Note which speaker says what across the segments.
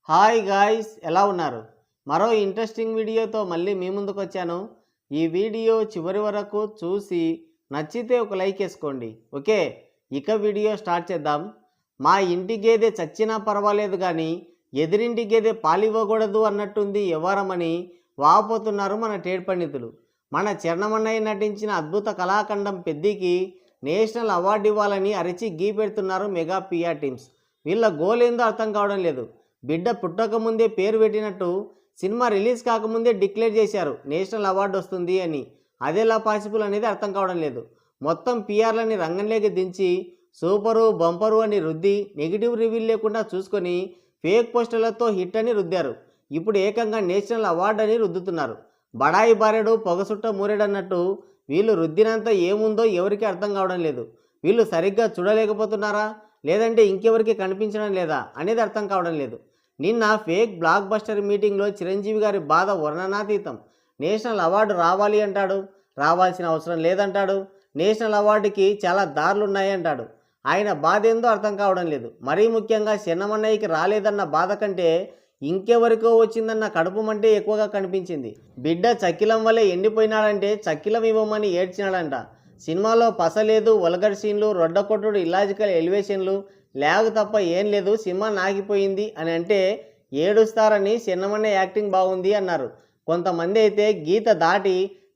Speaker 1: Hi guys, ఎలా ఉన్నారు? మరో ఇంట్రెస్టింగ్ వీడియోతో మళ్ళీ మీ ముందుకు వచ్చాను. ఈ వీడియో చివరి వరకు చూసి నచ్చితే ఒక లైక్ వేసుకోండి. ఓకే, ఇక వీడియో స్టార్ట్ చేద్దాం. మా ఇంటి గేదె చచ్చినా పర్వాలేదు కానీ ఎదిరింటి గేదె పాలివ్వకూడదు అన్నట్టుంది వ్యవహారమని వాపోతున్నారు మన ట్రేడ్ పండితులు. మన చరణమన్నయ్య నటించిన అద్భుత కళాఖండం పెద్దికి నేషనల్ అవార్డు ఇవ్వాలని అరిచి గీ పెడుతున్నారు మెగా పిఆర్ టీమ్స్. వీళ్ళ గోల్ ఏందో అర్థం కావడం లేదు. బిడ్డ పుట్టకముందే పేరు పెట్టినట్టు సినిమా రిలీజ్ కాకముందే డిక్లేర్ చేశారు నేషనల్ అవార్డు వస్తుంది అని. అదెలా పాసిబుల్ అనేది అర్థం కావడం లేదు. మొత్తం పిఆర్లని రంగంలోకి దించి సూపరు బంపరు అని రుద్ది నెగిటివ్ రివ్యూలు లేకుండా చూసుకొని ఫేక్ పోస్టర్లతో హిట్ అని రుద్దారు. ఇప్పుడు ఏకంగా నేషనల్ అవార్డు అని రుద్దుతున్నారు. బడాయి బారెడు పొగసుట్ట మూరెడన్నట్టు వీళ్ళు రుద్దినంత ఏముందో ఎవరికి అర్థం కావడం లేదు. వీళ్ళు సరిగ్గా చూడలేకపోతున్నారా లేదంటే ఇంకెవరికి కనిపించడం లేదా అనేది అర్థం కావడం లేదు. నిన్న ఫేక్ బ్లాక్ బస్టర్ మీటింగ్లో చిరంజీవి గారి బాధ వర్ణనాతీతం. నేషనల్ అవార్డు రావాలి అంటాడు, రావాల్సిన అవసరం లేదంటాడు. నేషనల్ అవార్డుకి చాలా దారులు ఉన్నాయి అంటాడు. ఆయన బాధ ఏందో అర్థం కావడం లేదు. మరీ ముఖ్యంగా చిన్నమన్నయ్యకి రాలేదన్న బాధ కంటే ఇంకెవరికో వచ్చిందన్న కడుపు మంటే ఎక్కువగా కనిపించింది. బిడ్డ చక్కిలం వల్లే ఎండిపోయినాడంటే చక్కిలం ఇవ్వమని ఏడ్చినాడంట. సినిమాలో పసలేదు, వల్గర్ సీన్లు, రొడ్డకొట్టుడు, ఇలాజికల్ ఎలివేషన్లు లేవు తప్ప ఏం లేదు, సినిమా నాగిపోయింది అని అంటే ఏడుస్తారని చిన్నమన్న యాక్టింగ్ బాగుంది అన్నారు. కొంతమంది అయితే గీత దాటి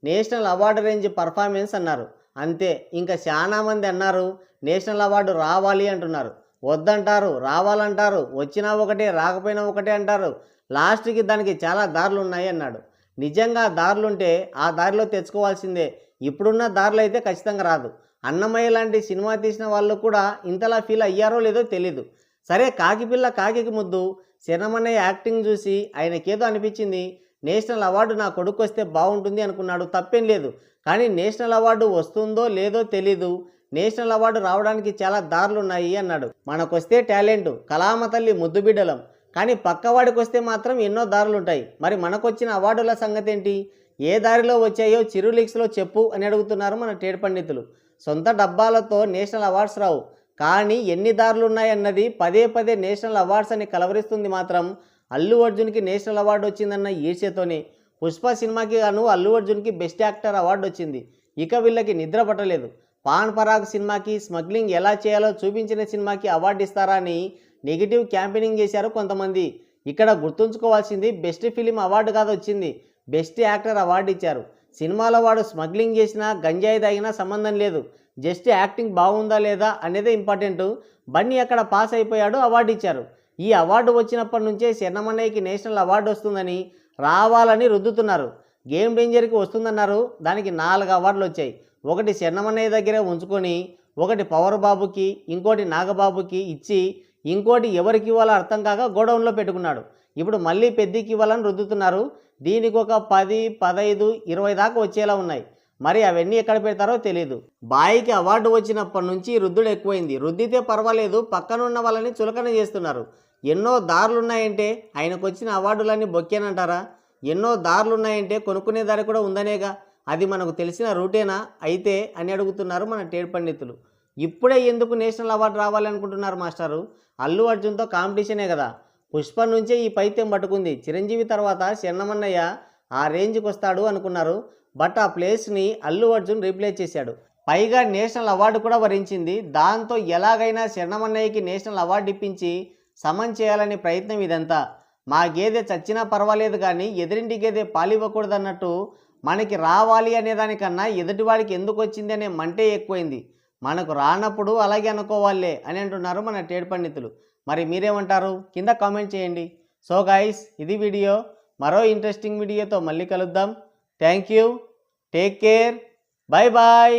Speaker 1: నేషనల్ అవార్డు రేంజ్ పర్ఫార్మెన్స్ అన్నారు. అంతే, ఇంకా చాలా మంది అన్నారు నేషనల్ అవార్డు రావాలి అంటున్నారు. వద్దంటారు, రావాలంటారు, వచ్చినా ఒకటే రాకపోయినా ఒకటే అంటారు. లాస్ట్కి దానికి చాలా దారులు ఉన్నాయి అన్నాడు. నిజంగా దారులుంటే ఆ దారిలో తెచ్చుకోవాల్సిందే. ఇప్పుడున్న దారులు అయితే ఖచ్చితంగా రాదు. అన్నమయ్య లాంటి సినిమా తీసిన వాళ్ళు కూడా ఇంతలా ఫీల్ అయ్యారో లేదో తెలీదు. సరే, కాకిపిల్ల కాకికి ముద్దు శరణమన్నయ్య యాక్టింగ్ చూసి ఆయనకేదో అనిపించింది. నేషనల్ అవార్డు నా కొడుకు వస్తే బాగుంటుంది అనుకున్నాడు, తప్పేం లేదు. కానీ నేషనల్ అవార్డు వస్తుందో లేదో తెలీదు. నేషనల్ అవార్డు రావడానికి చాలా దారులు ఉన్నాయి అన్నాడు. మనకొస్తే టాలెంట్, కళామ తల్లి ముద్దు బిడ్డలం. కానీ పక్కవాడికి వస్తే మాత్రం ఎన్నో దారులు ఉంటాయి. మరి మనకొచ్చిన అవార్డుల సంగతి ఏంటి? ఏ దారిలో వచ్చాయో చిరు లీక్స్లో చెప్పు అని అడుగుతున్నారు మన ట్రేడ్ పండితులు. సొంత డబ్బాలతో నేషనల్ అవార్డ్స్ రావు, కానీ ఎన్ని దారులు ఉన్నాయన్నది పదే పదే నేషనల్ అవార్డ్స్ అని కలవరిస్తుంది మాత్రం అల్లు అర్జున్కి నేషనల్ అవార్డు వచ్చిందన్న ఈర్ష్యతోనే. పుష్ప సినిమాకి గాను అల్లు అర్జున్కి బెస్ట్ యాక్టర్ అవార్డు వచ్చింది. ఇక వీళ్ళకి నిద్ర పట్టలేదు. పాన్ పరాగ్ సినిమాకి స్మగ్లింగ్ ఎలా చేయాలో చూపించిన సినిమాకి అవార్డు ఇస్తారా అని నెగిటివ్ క్యాంపెయినింగ్ చేశారు కొంతమంది. ఇక్కడ గుర్తుంచుకోవాల్సింది బెస్ట్ ఫిలిం అవార్డు కాదు వచ్చింది, బెస్ట్ యాక్టర్ అవార్డు ఇచ్చారు. సినిమాలో వాడు స్మగ్లింగ్ చేసినా గంజాయి తాగినా సంబంధం లేదు, జస్ట్ యాక్టింగ్ బాగుందా లేదా అనేదే ఇంపార్టెంట్. బన్నీ అక్కడ పాస్ అయిపోయాడు, అవార్డు ఇచ్చారు. ఈ అవార్డు వచ్చినప్పటి నుంచే శరణమన్నయ్యకి నేషనల్ అవార్డు వస్తుందని రావాలని రుద్దుతున్నారు. గేమ్ డేంజర్కి వస్తుందన్నారు, దానికి 4 అవార్డులు వచ్చాయి. ఒకటి శరణమన్నయ్య దగ్గరే ఉంచుకొని, ఒకటి పవర్ బాబుకి, ఇంకోటి నాగబాబుకి ఇచ్చి, ఇంకోటి ఎవరికి ఇవ్వాలో అర్థం కాక గోడౌన్లో పెట్టుకున్నాడు. ఇప్పుడు మళ్ళీ పెద్దికి ఇవ్వాలని రుద్దుతున్నారు. దీనికి ఒక 10, 15, 20 దాకా వచ్చేలా ఉన్నాయి. మరి అవన్నీ ఎక్కడ పెడతారో తెలియదు. బాయికి అవార్డు వచ్చినప్పటి నుంచి రుద్దుడు ఎక్కువైంది. రుద్దితే పర్వాలేదు, పక్కనున్న వాళ్ళని చులకన చేస్తున్నారు. ఎన్నో దారులున్నాయంటే ఆయనకు వచ్చిన అవార్డులన్నీ బొక్కేనంటారా? ఎన్నో దారులున్నాయంటే కొనుక్కునే దారి కూడా ఉందనేగా. అది మనకు తెలిసిన రూటేనా అయితే అని అడుగుతున్నారు మన ట్రేడ్ పండితులు. ఇప్పుడే ఎందుకు నేషనల్ అవార్డు రావాలనుకుంటున్నారు మాస్టారు? అల్లు అర్జున్తో కాంపిటీషనే కదా. పుష్ప నుంచే ఈ పైత్యం పట్టుకుంది. చిరంజీవి తర్వాత శరణమన్నయ్య ఆ రేంజ్కి వస్తాడు అనుకున్నారు. బట్ ఆ ప్లేస్ని అల్లు అర్జున్ రీప్లేస్ చేశాడు. పైగా నేషనల్ అవార్డు కూడా వరించింది. దాంతో ఎలాగైనా శరణమన్నయ్యకి నేషనల్ అవార్డు ఇప్పించి సమన్ చేయాలనే ప్రయత్నం ఇదంతా. మా గేదె చచ్చినా పర్వాలేదు కానీ ఎదురింటి గేదె పాలివ్వకూడదన్నట్టు మనకి రావాలి అనేదానికన్నా ఎదుటివాడికి ఎందుకు వచ్చింది అనే మంటే ఎక్కువైంది. మనకు రానప్పుడు అలాగే అనుకోవాలే అని అంటున్నారు మన ట్రేడ్ పండితులు. మరి మీరేమంటారు? కింద కామెంట్ చేయండి. సో గైస్, ఇది వీడియో. మరో ఇంట్రెస్టింగ్ వీడియోతో మళ్ళీ కలుద్దాం. Thank you, take care, bye bye.